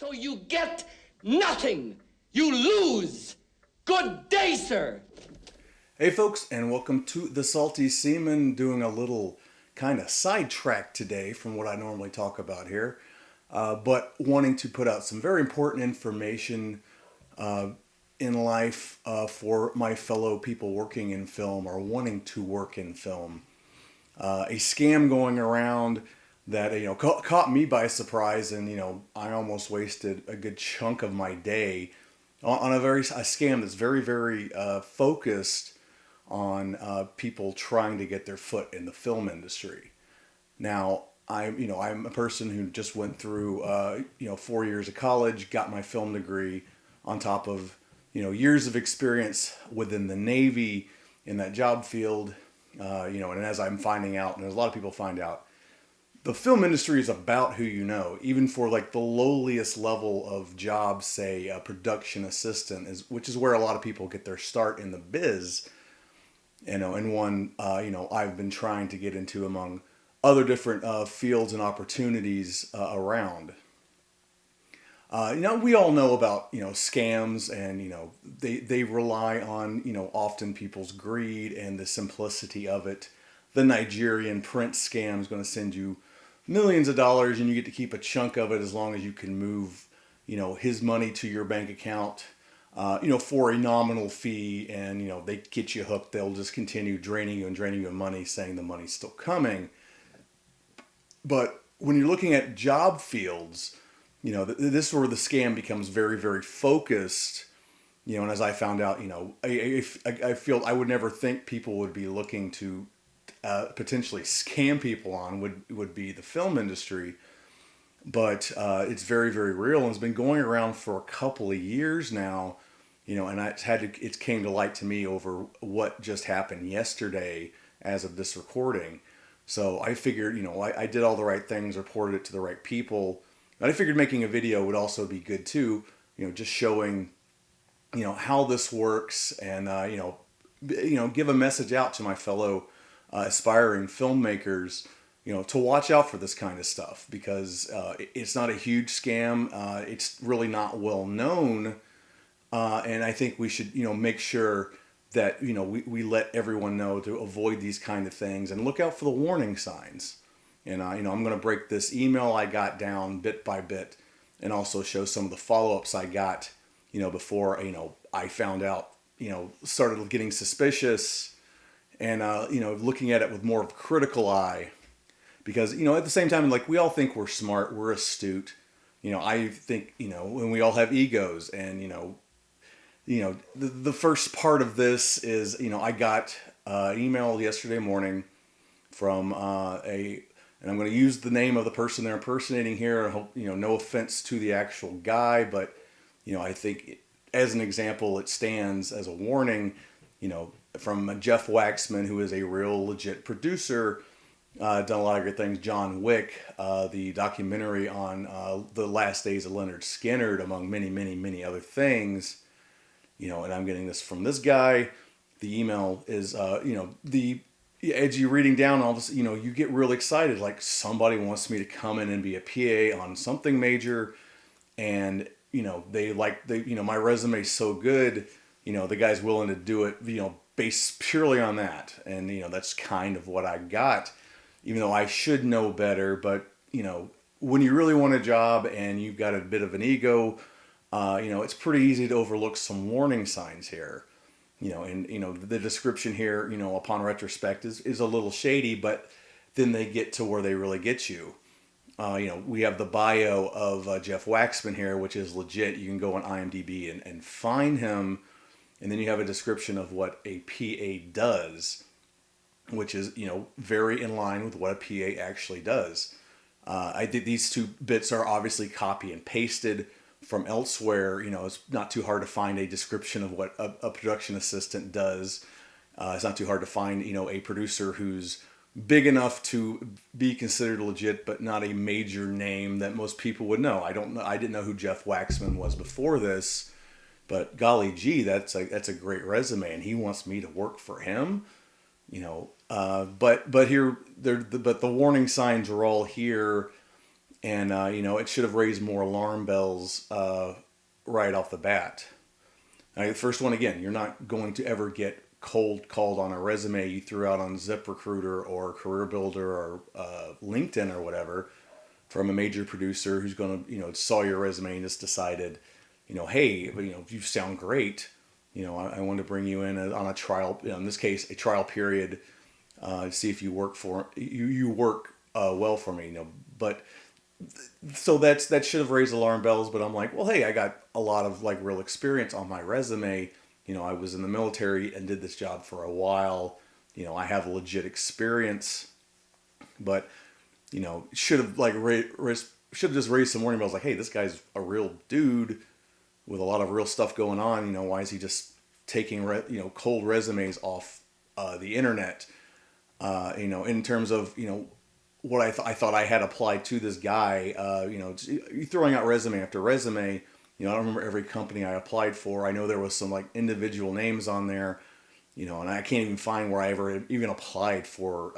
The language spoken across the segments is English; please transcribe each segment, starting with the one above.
So you get nothing. You lose. Good day, sir. Hey folks, and welcome to the Salty Seaman, doing a little kind of sidetrack today from what I normally talk about here, but wanting to put out some very important information in life for my fellow people working in film or wanting to work in film. A scam going around that caught me by surprise, and I almost wasted a good chunk of my day on a scam that's very focused on people trying to get their foot in the film industry. Now, I'm a person who just went through 4 years of college, got my film degree on top of years of experience within the Navy in that job field. And as I'm finding out, and as a lot of people find out, the film industry is about who you know. Even for like the lowliest level of jobs, say a production assistant, which is where a lot of people get their start in the biz. And one I've been trying to get into among other different fields and opportunities around. We all know about scams, and they rely on often people's greed and the simplicity of it. The Nigerian prince scam is going to send you millions of dollars, and you get to keep a chunk of it as long as you can move his money to your bank account. For a nominal fee, and they get you hooked. They'll just continue draining you of money, saying the money's still coming. But when you're looking at job fields, this is where the scam becomes very focused. And as I found out, I feel I would never think people would be looking to potentially scam people on would be the film industry. But it's very real, and it's been going around for a couple of years now, and it came to light to me over what just happened yesterday as of this recording. So I figured, I did all the right things, reported it to the right people, and I figured making a video would also be good too, just showing, how this works, and give a message out to my fellow aspiring filmmakers, to watch out for this kind of stuff, because it's not a huge scam. It's really not well known. And I think we should, make sure that, we let everyone know to avoid these kind of things and look out for the warning signs. And, I'm going to break this email I got down bit by bit, and also show some of the follow-ups I got, before, I found out, started getting suspicious, and, looking at it with more of a critical eye. Because, at the same time, like, we all think we're smart, we're astute. I think, and we all have egos. And, the first part of this is, I got an email yesterday morning from and I'm going to use the name of the person they're impersonating here. I hope, no offense to the actual guy, but, I think as an example, it stands as a warning, from Jeff Waxman, who is a real legit producer. Done a lot of good things. John Wick, the documentary on the last days of Leonard Skinner, among many other things. And I'm getting this from this guy. The email is, as you're reading down all this, you get real excited. Like, somebody wants me to come in and be a PA on something major, and my resume's so good. The guy's willing to do it. Based purely on that, and that's kind of what I got. Even though I should know better, but, when you really want a job and you've got a bit of an ego, it's pretty easy to overlook some warning signs here. And the description here, upon retrospect is a little shady, but then they get to where they really get you. We have the bio of Jeff Waxman here, which is legit. You can go on IMDb and find him. And then you have a description of what a PA does, which is, very in line with what a PA actually does. I think these two bits are obviously copy and pasted from elsewhere. It's not too hard to find a description of what a production assistant does. It's not too hard to find, a producer who's big enough to be considered legit, but not a major name that most people would know. I didn't know who Jeff Waxman was before this, but golly gee, that's a great resume, and he wants me to work for him. But the warning signs are all here. And, it should have raised more alarm bells right off the bat. The first one, again, you're not going to ever get cold called on a resume you threw out on ZipRecruiter or CareerBuilder or LinkedIn or whatever from a major producer who's going to, saw your resume and just decided, hey, you sound great. I want to bring you in on a trial, in this case, a trial period, see if you work you work well for me, but so that should have raised alarm bells, but I'm like, well, hey, I got a lot of like real experience on my resume. I was in the military and did this job for a while. I have legit experience, but should have like should have just raised some warning bells. Like, hey, this guy's a real dude with a lot of real stuff going on. Why is he just taking cold resumes off the internet? In terms of what I thought I had applied to this guy. Throwing out resume after resume. I don't remember every company I applied for. I know there was some like individual names on there, and I can't even find where I ever even applied for,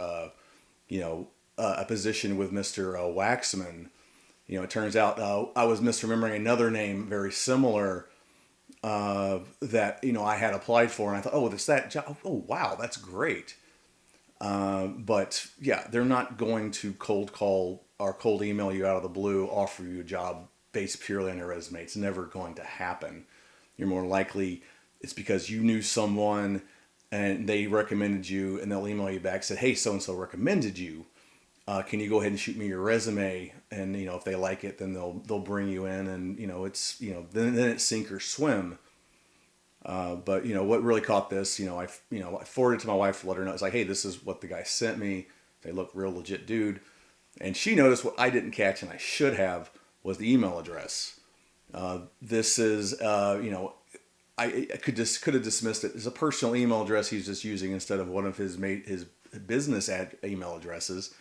a position with Mr. Waxman. It turns out I was misremembering another name very similar that, I had applied for, and I thought, oh, it's that job. Oh, wow, that's great. But yeah, they're not going to cold call or cold email you out of the blue, offer you a job based purely on your resume. It's never going to happen. You're more likely it's because you knew someone and they recommended you, and they'll email you back, said, hey, so-and-so recommended you. Can you go ahead and shoot me your resume? And, if they like it, then they'll bring you in, and, it's, then it's sink or swim. But what really caught this, I forwarded it to my wife to let her know. It's like, hey, this is what the guy sent me. They look real legit, dude. And she noticed what I didn't catch, and I should have, was the email address. This is, I could have dismissed it as a personal email address he's just using instead of one of his business email addresses.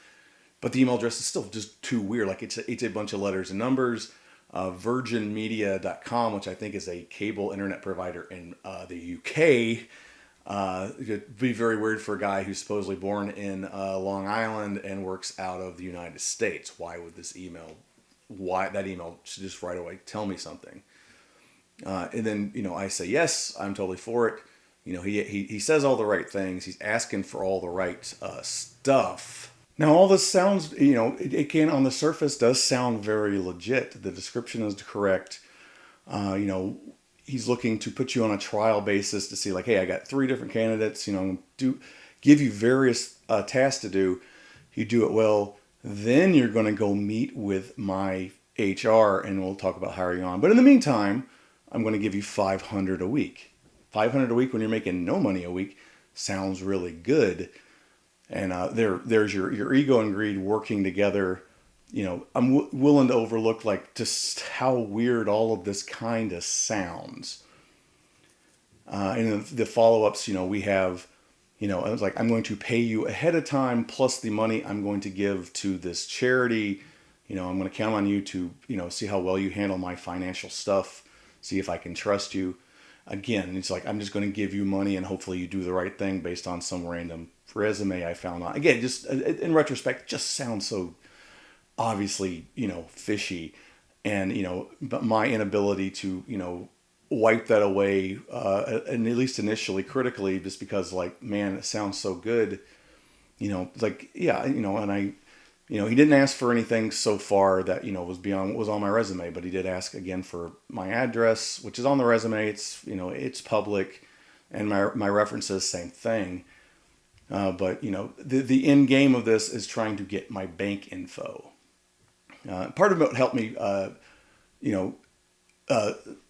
But the email address is still just too weird. Like it's a bunch of letters and numbers. Virginmedia.com, which I think is a cable internet provider in the UK. It'd be very weird for a guy who's supposedly born in Long Island and works out of the United States. Why would that email should just right away tell me something? And then, I say, yes, I'm totally for it. He says all the right things. He's asking for all the right stuff. Now, all this sounds, it can, on the surface, does sound very legit. The description is correct. He's looking to put you on a trial basis to see, like, hey, I got 3 different candidates, give you various tasks to do. You do it well, then you're going to go meet with my HR, and we'll talk about hiring on. But in the meantime, I'm going to give you $500 a week. $500 a week when you're making no money a week sounds really good. And there's your ego and greed working together. I'm willing to overlook like just how weird all of this kind of sounds. And the follow-ups, we have, I was like, I'm going to pay you ahead of time plus the money I'm going to give to this charity. I'm going to count on you to, see how well you handle my financial stuff, see if I can trust you. Again, it's like, I'm just going to give you money and hopefully you do the right thing based on some random resume I found on. Again, just in retrospect, just sounds so obviously, fishy. And, but my inability to, wipe that away, and at least initially critically, just because like, man, it sounds so good, like, yeah, and I, he didn't ask for anything so far that, was beyond what was on my resume, but he did ask again for my address, which is on the resume. It's, it's public, and my references, same thing. But, the end game of this is trying to get my bank info. Part of it helped me,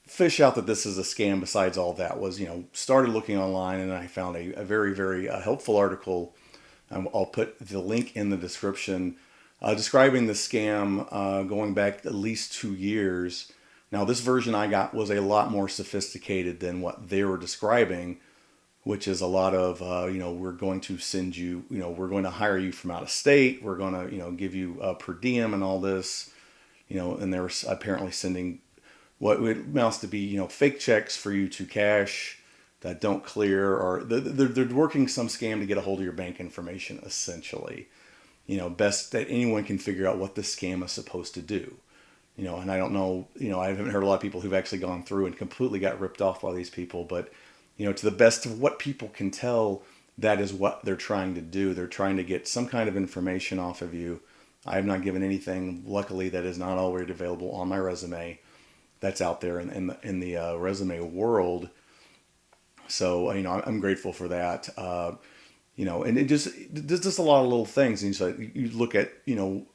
fish out that this is a scam besides all that was, started looking online, and I found a very, very helpful article. I'll put the link in the description, describing the scam going back at least 2 years. Now, this version I got was a lot more sophisticated than what they were describing, which is a lot of, we're going to send you, we're going to hire you from out of state. We're going to, give you per diem and all this, and they're apparently sending what amounts to be, fake checks for you to cash that don't clear, or they're working some scam to get a hold of your bank information, essentially. best that anyone can figure out what this scam is supposed to do. And I don't know, I haven't heard a lot of people who've actually gone through and completely got ripped off by these people, but, to the best of what people can tell, that is what they're trying to do. They're trying to get some kind of information off of you. I have not given anything, luckily, that is not already available on my resume that's out there in the resume world. So, I'm grateful for that. And it just a lot of little things. And so you look at,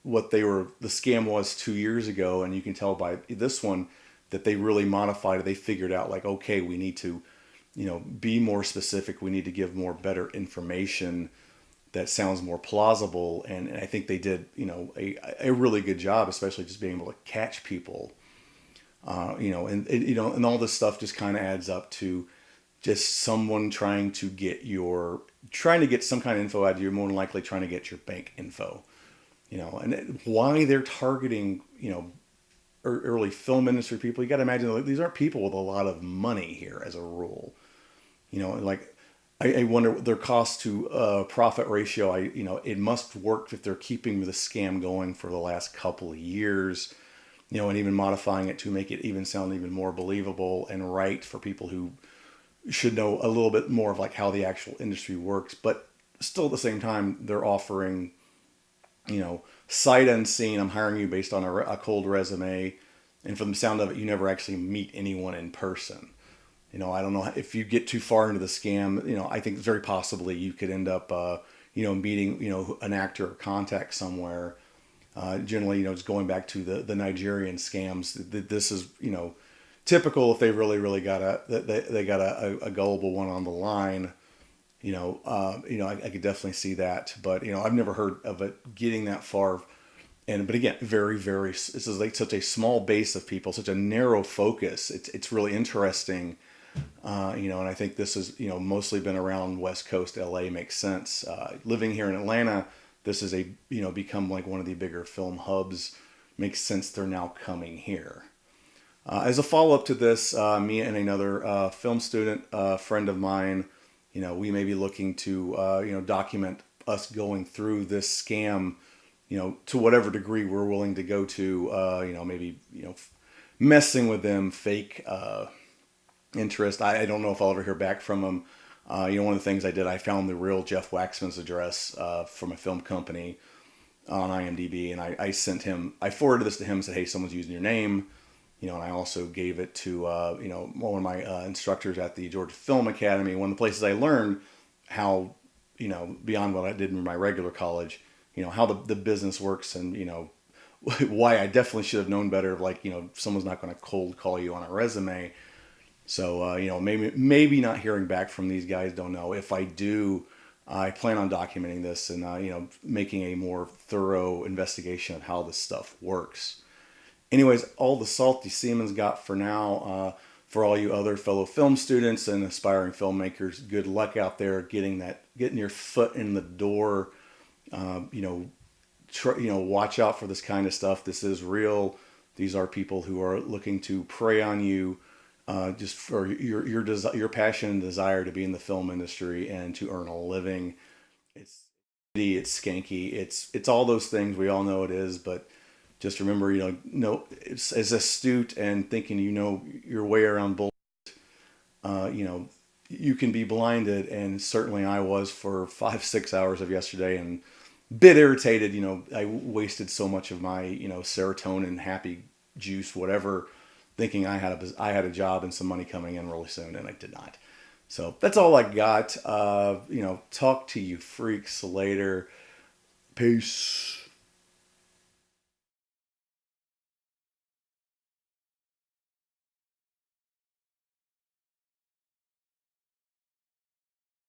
what the scam was 2 years ago, and you can tell by this one that they really modified it. They figured out like, okay, we need to, be more specific. We need to give more better information that sounds more plausible. And I think they did, a really good job, especially just being able to catch people, and all this stuff just kind of adds up to just someone trying to get some kind of info out of you, more than likely trying to get your bank info, and why they're targeting, early film industry people. You got to imagine like, these aren't people with a lot of money here as a rule, like I wonder their cost to profit ratio. It must work if they're keeping the scam going for the last couple of years, and even modifying it to make it even sound even more believable and right for people who should know a little bit more of like how the actual industry works. But still at the same time, they're offering, sight unseen. I'm hiring you based on a cold resume. And from the sound of it, you never actually meet anyone in person. I don't know if you get too far into the scam, I think very possibly you could end up, meeting, an actor or contact somewhere. Generally, it's going back to the Nigerian scams. This is, typical if they really got they got a gullible one on the line. I could definitely see that, but I've never heard of it getting that far. But again, this is like such a small base of people, such a narrow focus. It's really interesting, and I think this has mostly been around West Coast. LA makes sense. Living here in Atlanta, this is become like one of the bigger film hubs. Makes sense they're now coming here. As a follow-up to this, me and another film student, friend of mine, we may be looking to, document us going through this scam, to whatever degree we're willing to go to, maybe, messing with them, fake interest. I don't know if I'll ever hear back from them. One of the things I did, I found the real Jeff Waxman's address from a film company on IMDb, and I forwarded this to him and said, hey, someone's using your name. And I also gave it to, one of my instructors at the Georgia Film Academy. One of the places I learned how, beyond what I did in my regular college, how the business works and, why I definitely should have known better. Like, someone's not going to cold call you on a resume. So, maybe not hearing back from these guys, don't know. If I do, I plan on documenting this and, making a more thorough investigation of how this stuff works. Anyways, all the Salty Seaman's got for now. For all you other fellow film students and aspiring filmmakers, good luck out there getting your foot in the door. Watch out for this kind of stuff. This is real. These are people who are looking to prey on you, just for your passion and desire to be in the film industry and to earn a living. It's skanky. It's all those things. We all know it is, but just remember, it's as astute and thinking your way around bullshit. You can be blinded, and certainly I was for 5-6 hours of yesterday, and a bit irritated. I wasted so much of my serotonin, happy juice, whatever, thinking I had a job and some money coming in really soon, and I did not. So that's all I got. Talk to you freaks later. Peace.